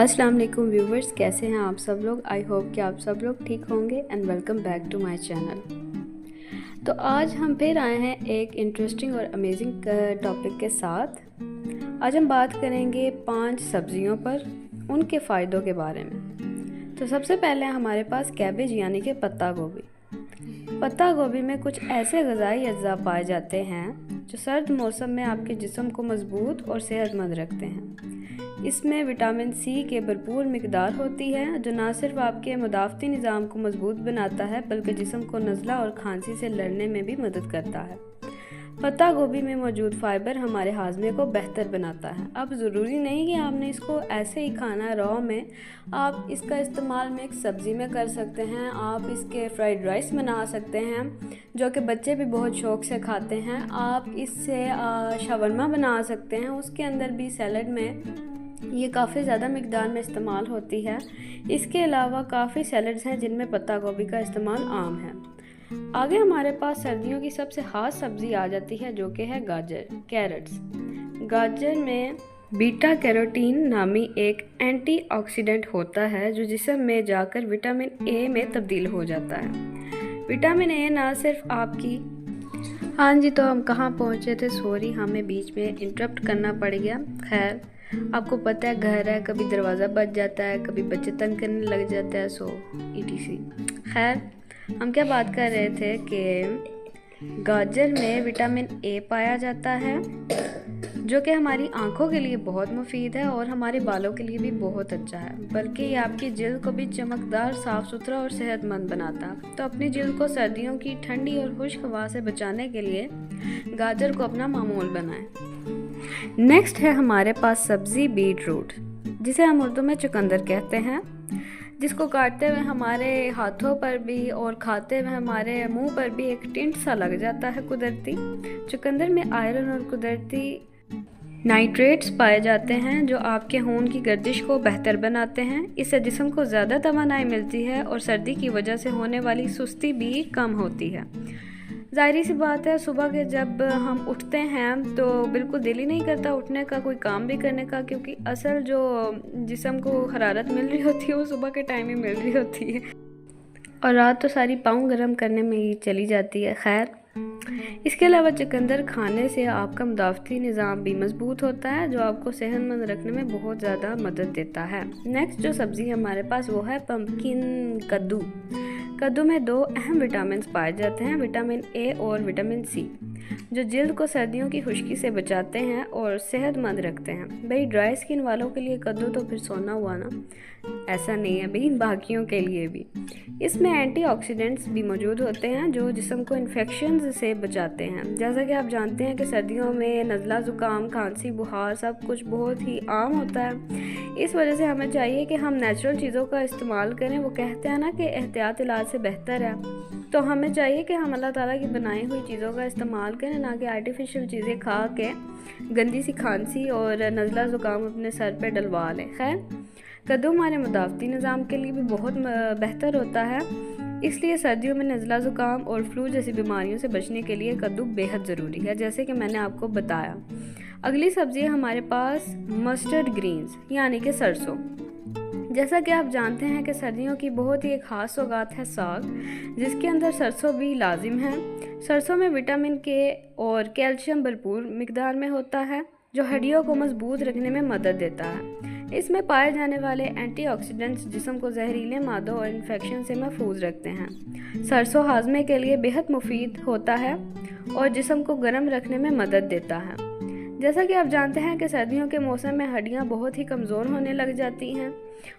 अस्सलाम वालेकुम व्यूवर्स, कैसे हैं आप सब लोग। आई होप कि आप सब लोग ठीक होंगे and welcome back to my channel. तो आज हम फिर आए हैं एक इंटरेस्टिंग और अमेजिंग टॉपिक के साथ। आज हम बात करेंगे 5 सब्जियों पर, उनके फ़ायदों के बारे में। तो सबसे पहले हमारे पास कैबेज यानी कि पत्ता गोभी। पत्ता गोभी में कुछ ऐसे ग़िज़ाई अज्जा पाए जाते हैं जो सर्द मौसम में आपके जिस्म को मज़बूत और सेहतमंद रखते हैं। इसमें विटामिन सी के भरपूर मिकदार होती है जो न सिर्फ आपके मुदाफ़ती निज़ाम को मजबूत बनाता है बल्कि जिस्म को नज़ला और खांसी से लड़ने में भी मदद करता है। पत्ता गोभी में मौजूद फाइबर हमारे हाजमे को बेहतर बनाता है। अब ज़रूरी नहीं कि आपने इसको ऐसे ही खाना है रॉ में, आप इसका इस्तेमाल मिक्स सब्ज़ी में कर सकते हैं। आप इसके फ्राइड राइस बना सकते हैं जो कि बच्चे भी बहुत शौक़ से खाते हैं। आप इससे शवरमा बना सकते हैं, उसके अंदर भी सैलड में ये काफ़ी ज़्यादा मिकदार में इस्तेमाल होती है। इसके अलावा काफ़ी सैलड्स हैं जिनमें पत्ता गोभी का इस्तेमाल आम है। आगे हमारे पास सर्दियों की सबसे ख़ास सब्ज़ी आ जाती है जो कि है गाजर, कैरेट्स। गाजर में बीटा कैरोटीन नामी एक एंटीऑक्सीडेंट होता है जो जिस्म में जाकर विटामिन ए में तब्दील हो जाता है। विटामिन ए ना सिर्फ आपकी हाँ जी, तो हम कहाँ पहुँचे थे, सॉरी, हमें बीच में इंटरप्ट करना पड़ गया। खैर, आपको पता है घर है, कभी दरवाज़ा बज जाता है, कभी बच्चे तंग करने लग जाते हैं, सो ETC। खैर, हम क्या बात कर रहे थे कि गाजर में विटामिन ए पाया जाता है जो कि हमारी आंखों के लिए बहुत मुफीद है और हमारे बालों के लिए भी बहुत अच्छा है, बल्कि ये आपकी जिल्द को भी चमकदार, साफ़ सुथरा और सेहतमंद बनाता है। तो अपनी जिल्द को सर्दियों की ठंडी और खुश्क हवा से बचाने के लिए गाजर को अपना मामूल बनाएं। नेक्स्ट है हमारे पास सब्ज़ी बीट रूट, जिसे हम उर्दू में चुकंदर कहते हैं, जिसको काटते हुए हमारे हाथों पर भी और खाते हुए हमारे मुंह पर भी एक टिंट सा लग जाता है कुदरती। चुकंदर में आयरन और कुदरती नाइट्रेट्स पाए जाते हैं जो आपके खून की गर्दिश को बेहतर बनाते हैं। इससे जिस्म को ज़्यादा तवानाई मिलती है और सर्दी की वजह से होने वाली सुस्ती भी कम होती है। ज़ाहिर सी बात है, सुबह के जब हम उठते हैं तो बिल्कुल दिल ही नहीं करता उठने का, कोई काम भी करने का, क्योंकि असल जो जिस्म को हरारत मिल रही होती है वो सुबह के टाइम ही मिल रही होती है और रात तो सारी पाँव गर्म करने में ही चली जाती है। खैर, इसके अलावा चुकंदर खाने से आपका मुदाफ़ती निज़ाम भी मजबूत होता है जो आपको सेहतमंद रखने में बहुत ज़्यादा मदद देता है। नेक्स्ट जो सब्ज़ी हमारे पास वो है पम्पकिन, कद्दू। कद्दू में 2 अहम विटामिन पाए जाते हैं, विटामिन ए और विटामिन सी, जो जिल्द को सर्दियों की खुश्की से बचाते हैं और सेहतमंद रखते हैं। भाई, ड्राई स्किन वालों के लिए कद्दू तो फिर सोना हुआ ना, ऐसा नहीं है भाई, बाकियों के लिए भी। इसमें एंटीऑक्सीडेंट्स भी मौजूद होते हैं जो जिस्म को इन्फेक्शंस से बचाते हैं। जैसा कि आप जानते हैं कि सर्दियों में नज़ला, ज़ुकाम, खांसी, बुखार सब कुछ बहुत ही आम होता है। इस वजह से हमें चाहिए कि हम नेचुरल चीज़ों का इस्तेमाल करें। वो कहते हैं ना कि एहतियात इलाज से बेहतर है, तो हमें चाहिए कि हम अल्लाह ताला की बनाई हुई चीज़ों का इस्तेमाल करें, ना कि आर्टिफिशियल चीज़ें खा के गंदी सी खांसी और नज़ला ज़ुकाम अपने सर पे डलवा लें। खैर, कद्दू हमारे मुदाफ़ती निज़ाम के लिए भी बहुत बेहतर होता है, इसलिए सर्दियों में नज़ला ज़ुकाम और फ्लू जैसी बीमारियों से बचने के लिए कद्दू बेहद ज़रूरी है, जैसे कि मैंने आपको बताया। अगली सब्ज़ी है हमारे पास मस्टर्ड ग्रीन्स यानी कि सरसों। जैसा कि आप जानते हैं कि सर्दियों की बहुत ही एक ख़ास सौगात है साग, जिसके अंदर सरसों भी लाजिम है। सरसों में विटामिन के और कैल्शियम भरपूर मिकदार में होता है जो हड्डियों को मजबूत रखने में मदद देता है। इसमें पाए जाने वाले एंटीऑक्सीडेंट्स जिस्म को जहरीले मादों और इन्फेक्शन से महफूज रखते हैं। सरसों हाजमे के लिए बेहद मुफीद होता है और जिस्म को गर्म रखने में मदद देता है। जैसा कि आप जानते हैं कि सर्दियों के मौसम में हड्डियां बहुत ही कमज़ोर होने लग जाती हैं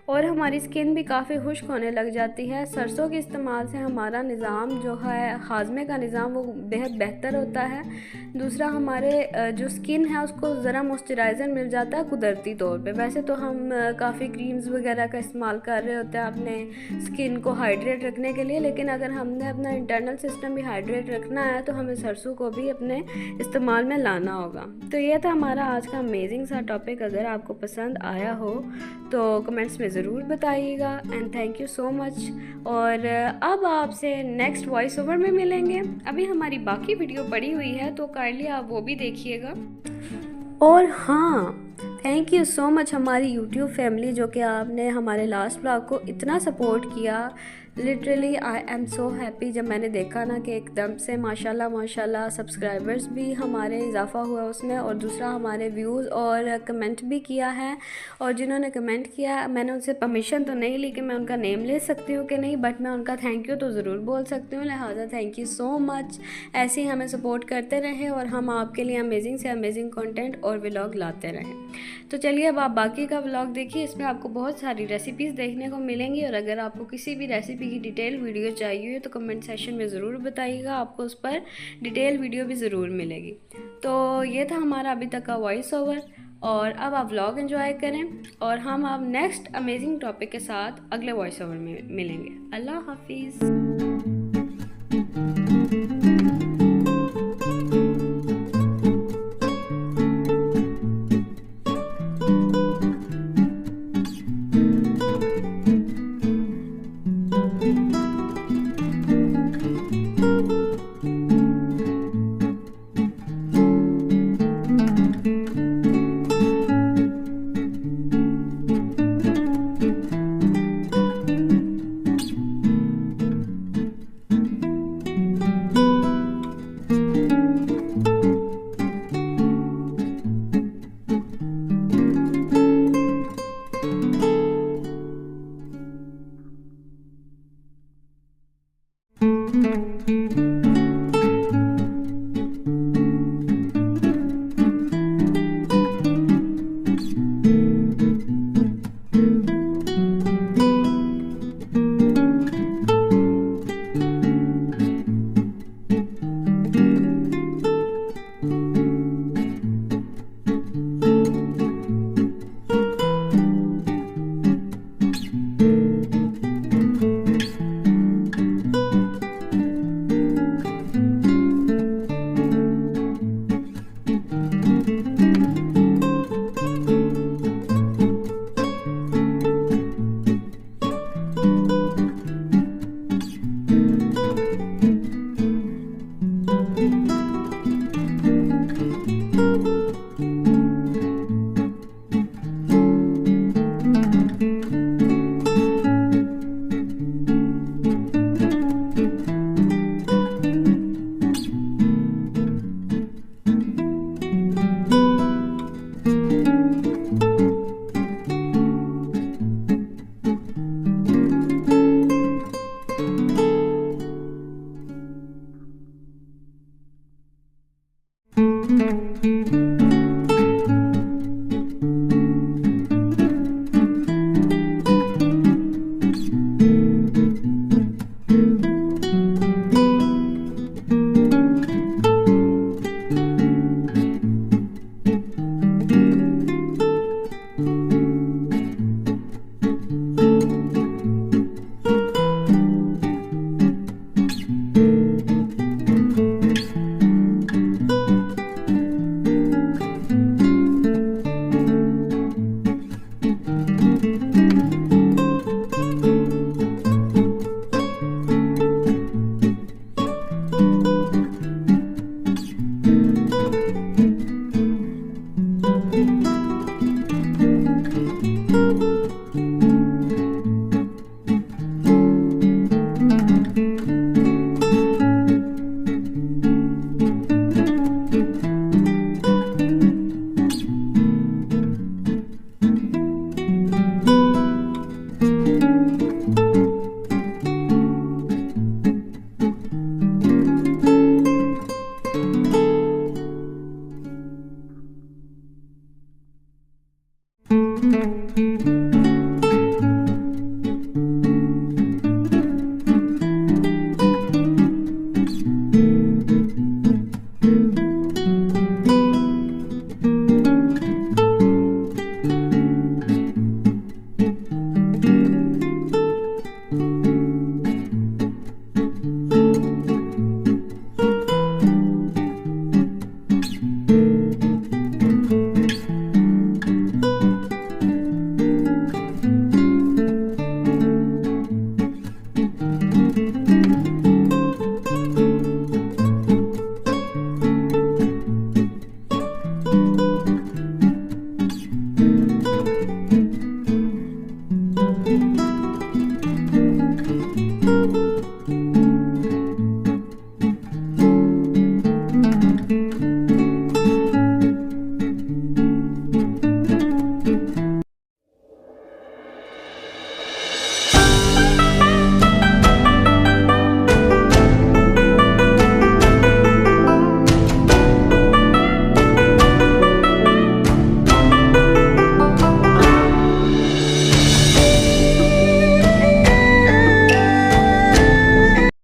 और हमारी स्किन भी काफ़ी खुश्क होने लग जाती है। सरसों के इस्तेमाल से हमारा निज़ाम जो है, हाजमे का निज़ाम, वो बेहद बेहतर होता है। दूसरा, हमारे जो स्किन है उसको ज़रा मॉइस्चराइज़र मिल जाता है कुदरती तौर पे। वैसे तो हम काफ़ी क्रीम्स वगैरह का इस्तेमाल कर रहे होते हैं अपने स्किन को हाइड्रेट रखने के लिए, लेकिन अगर हमने अपना इंटरनल सिस्टम भी हाइड्रेट रखना है तो हमें सरसों को भी अपने इस्तेमाल में लाना होगा। तो ये था हमारा आज का अमेजिंग सा टॉपिक। अगर आपको पसंद आया हो तो कमेंट्स में ज़रूर बताइएगा and thank you so much. और अब आपसे नेक्स्ट वॉइस ओवर में मिलेंगे। अभी हमारी बाकी वीडियो पड़ी हुई है तो काइंडली आप वो भी देखिएगा। और हाँ, थैंक यू सो मच हमारी यूट्यूब फैमिली, जो कि आपने हमारे लास्ट ब्लॉग को इतना सपोर्ट किया। Literally I am so happy जब मैंने देखा ना कि एकदम से माशाल्लाह माशाल्लाह सब्सक्राइबर्स भी हमारे इजाफ़ा हुआ उसमें, और दूसरा हमारे व्यूज़ और कमेंट भी किया है। और जिन्होंने कमेंट किया, मैंने उनसे परमिशन तो नहीं ली कि मैं उनका नेम ले सकती हूँ कि नहीं, बट मैं उनका थैंक यू तो ज़रूर बोल सकती हूँ। लिहाजा थैंक यू सो मच। ऐसे ही हमें सपोर्ट करते रहें और हम आपके लिए अमेजिंग से अमेजिंग कंटेंट और व्लॉग लाते रहें। तो चलिए अब आप बाकी का व्लॉग देखिए, इसमें आपको बहुत सारी रेसिपीज़ देखने को मिलेंगी। और अगर आपको किसी भी रेसिपी की डिटेल वीडियो चाहिए तो कमेंट सेक्शन में ज़रूर बताइएगा, आपको उस पर डिटेल वीडियो भी ज़रूर मिलेगी। तो ये था हमारा अभी तक का वॉइस ओवर, और अब आप व्लॉग एंजॉय करें, और हम अब नेक्स्ट अमेजिंग टॉपिक के साथ अगले वॉइस ओवर में मिलेंगे। अल्लाह हाफिज़।